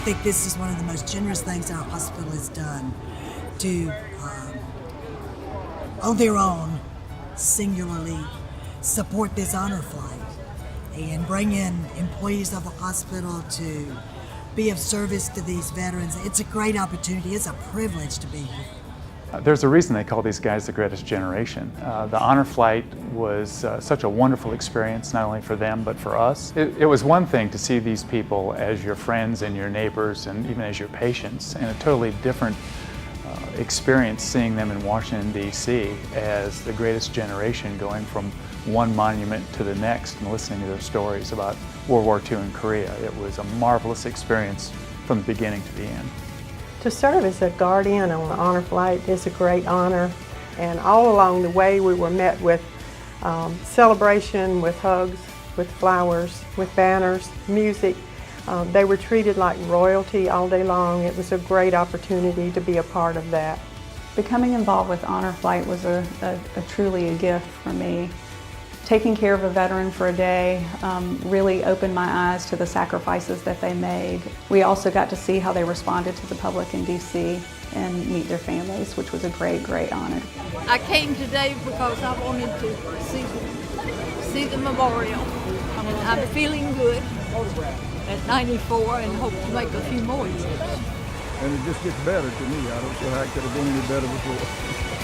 think this is one of the most generous things our hospital has done to, on their own, singularly support this honor flight and bring in employees of the hospital to be of service to these veterans. It's a great opportunity. It's a privilege to be here. There's a reason they call these guys the greatest generation. The honor flight was such a wonderful experience, not only for them, but for us. It was one thing to see these people as your friends and your neighbors and even as your patients, and a totally different experience seeing them in Washington, D.C. as the greatest generation, going from one monument to the next and listening to their stories about World War II in Korea. It was a marvelous experience from the beginning to the end. To serve as a guardian on the honor flight is a great honor, and all along the way we were met with celebration, with hugs, with flowers, with banners, music. They were treated like royalty all day long. It was a great opportunity to be a part of that. Becoming involved with honor flight was truly a gift for me. Taking care of a veteran for a day really opened my eyes to the sacrifices that they made. We also got to see how they responded to the public in D.C. and meet their families, which was a great, great honor. I came today because I wanted to see the memorial. And I'm feeling good at 94 and hope to make a few more years. And it just gets better to me. I don't see how it could have been any better before.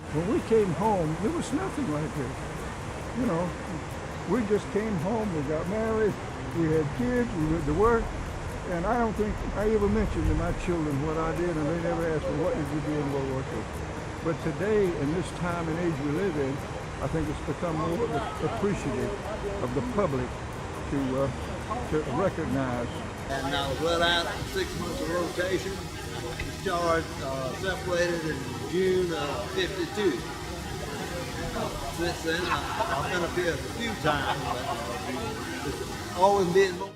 When we came home, there was nothing like this. You know, we just came home, we got married, we had kids, we went to work, and I don't think I ever mentioned to my children what I did, and they never asked me, what did you do in World War II? But today, in this time and age we live in, I think it's become more appreciative of the public to recognize. And I was let out 6 months of rotation, discharged, separated in June of '52. Since then, I've been up here a few times, but it's always been more.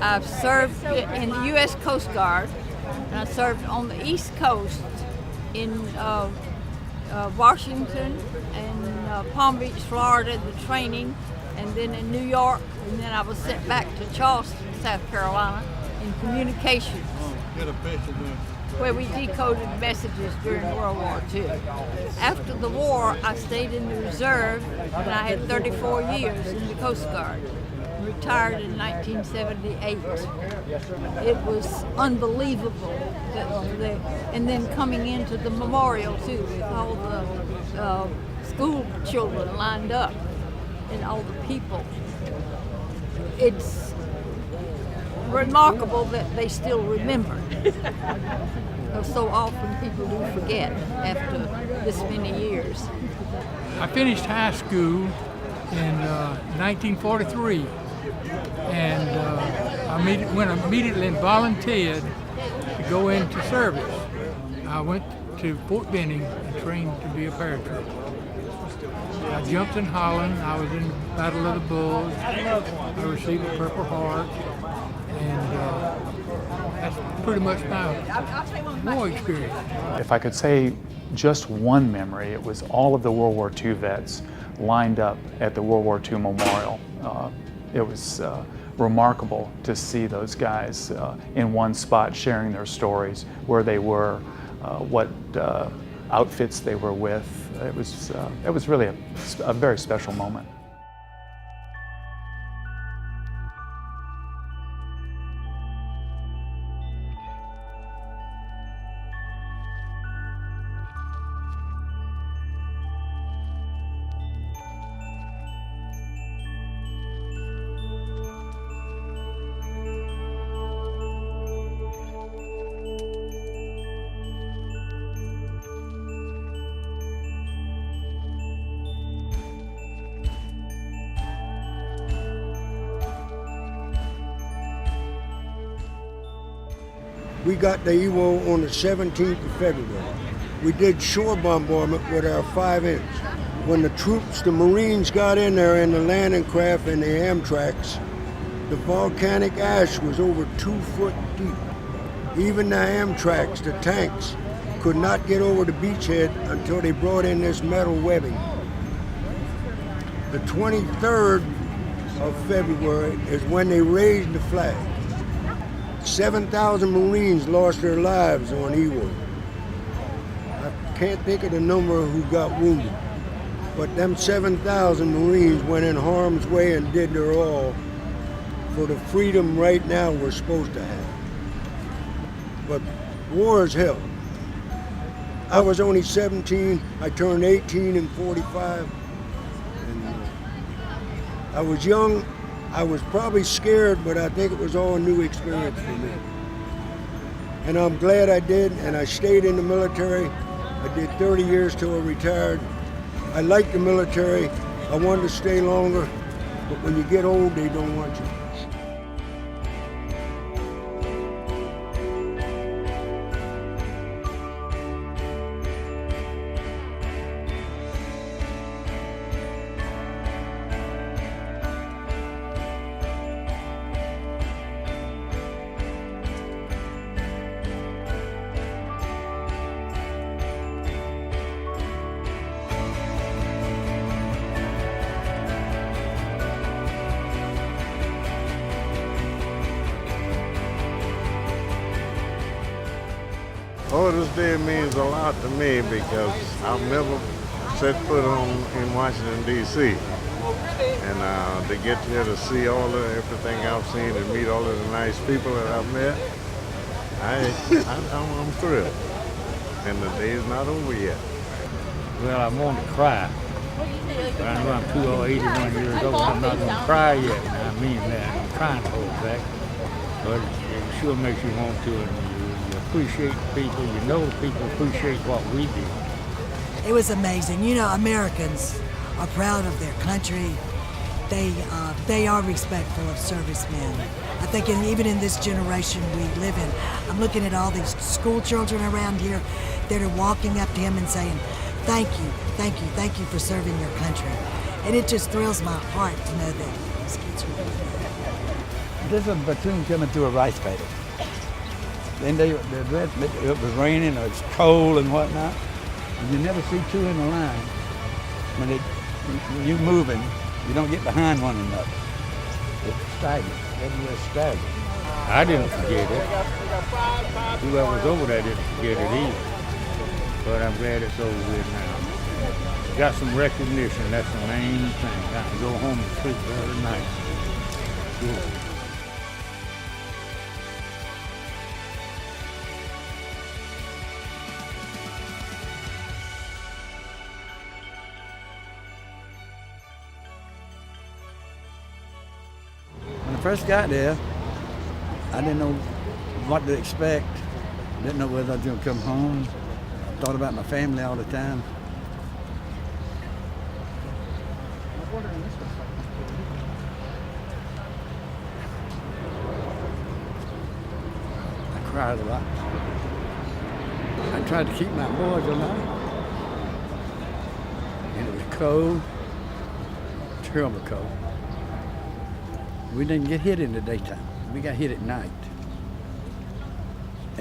I've served in the U.S. Coast Guard, and I served on the East Coast in Washington and Palm Beach, Florida, the training, and then in New York, and then I was sent back to Charleston, South Carolina, in communications, where we decoded messages during World War II. After the war, I stayed in the reserve, and I had 34 years in the Coast Guard. Retired in 1978. It was unbelievable. And then coming into the memorial too, with all the school children lined up and all the people. It's remarkable that they still remember. So often people do forget after this many years. I finished high school in 1943. And I immediately volunteered to go into service. I went to Fort Benning and trained to be a paratrooper. I jumped in Holland. I was in the Battle of the Bulge. I received a Purple Heart, and that's pretty much my war experience. If I could say just one memory, it was all of the World War II vets lined up at the World War II Memorial. It was remarkable to see those guys in one spot sharing their stories, where they were, what outfits they were with. It was really a very special moment. We got the Iwo on the 17th of February. We did shore bombardment with our 5-inch. When the troops, the Marines got in there in the landing craft and the Amtraks, the volcanic ash was over 2 foot deep. Even the Amtraks, the tanks, could not get over the beachhead until they brought in this metal webbing. The 23rd of February is when they raised the flag. 7,000 Marines lost their lives on Iwo. I can't think of the number who got wounded, but them 7,000 Marines went in harm's way and did their all for the freedom right now we're supposed to have. But war is hell. I was only 17, I turned 18 in 45, and I was young. I was probably scared, but I think it was all a new experience for me. And I'm glad I did, and I stayed in the military. I did 30 years till I retired. I liked the military. I wanted to stay longer, but when you get old, they don't want you. Oh, this day means a lot to me because I've never set foot in Washington, D.C. And to get here to see everything I've seen and meet all of the nice people that I've met, I'm thrilled. And the day is not over yet. Well, I want to cry, but I know I'm too old, 81 years old. I'm not going to cry yet. And I mean that. I'm trying to hold back, but it sure makes you want to. And you appreciate people. You know people appreciate what we do. It was amazing. You know, Americans are proud of their country. They are respectful of servicemen. I think even in this generation we live in, I'm looking at all these school children around here that are walking up to him and saying, thank you, thank you, thank you for serving your country. And it just thrills my heart to know that these kids are doing that. This is a platoon coming through a rice paddy. Then it was raining, or it's cold and whatnot. And you never see two in a line. When you're moving, you don't get behind one another. It's staggering. Everywhere's staggering. I didn't forget it. Whoever was over there didn't forget it either. But I'm glad it's over with now. Got some recognition, that's the main thing. Got to go home and sleep every night. Good. When I first got there, I didn't know what to expect. Didn't know whether I was going to come home. Thought about my family all the time. I cried a lot. I tried to keep my boys alive. And it was cold, terrible cold. We didn't get hit in the daytime. We got hit at night.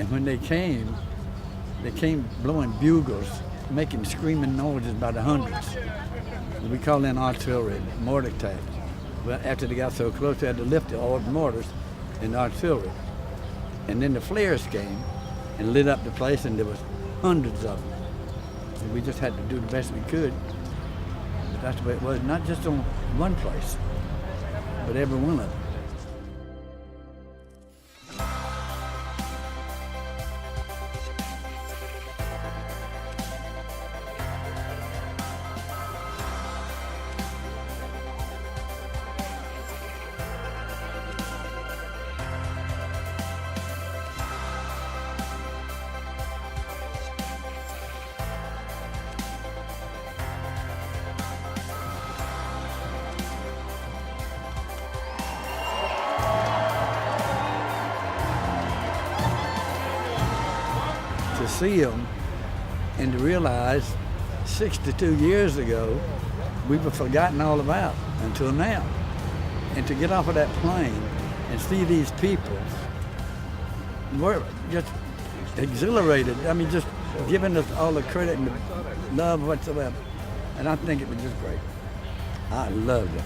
And when they came blowing bugles, making screaming noises by the hundreds. We called in artillery, mortar attacks. But after they got so close, they had to lift all the mortars and artillery. And then the flares came and lit up the place, and there was hundreds of them. And we just had to do the best we could. But that's the way it was, not just on one place, but every one of them. To see them and to realize 62 years ago we were forgotten all about until now. And to get off of that plane and see these people, we're just exhilarated. I mean, just giving us all the credit and the love whatsoever. And I think it was just great. I loved it.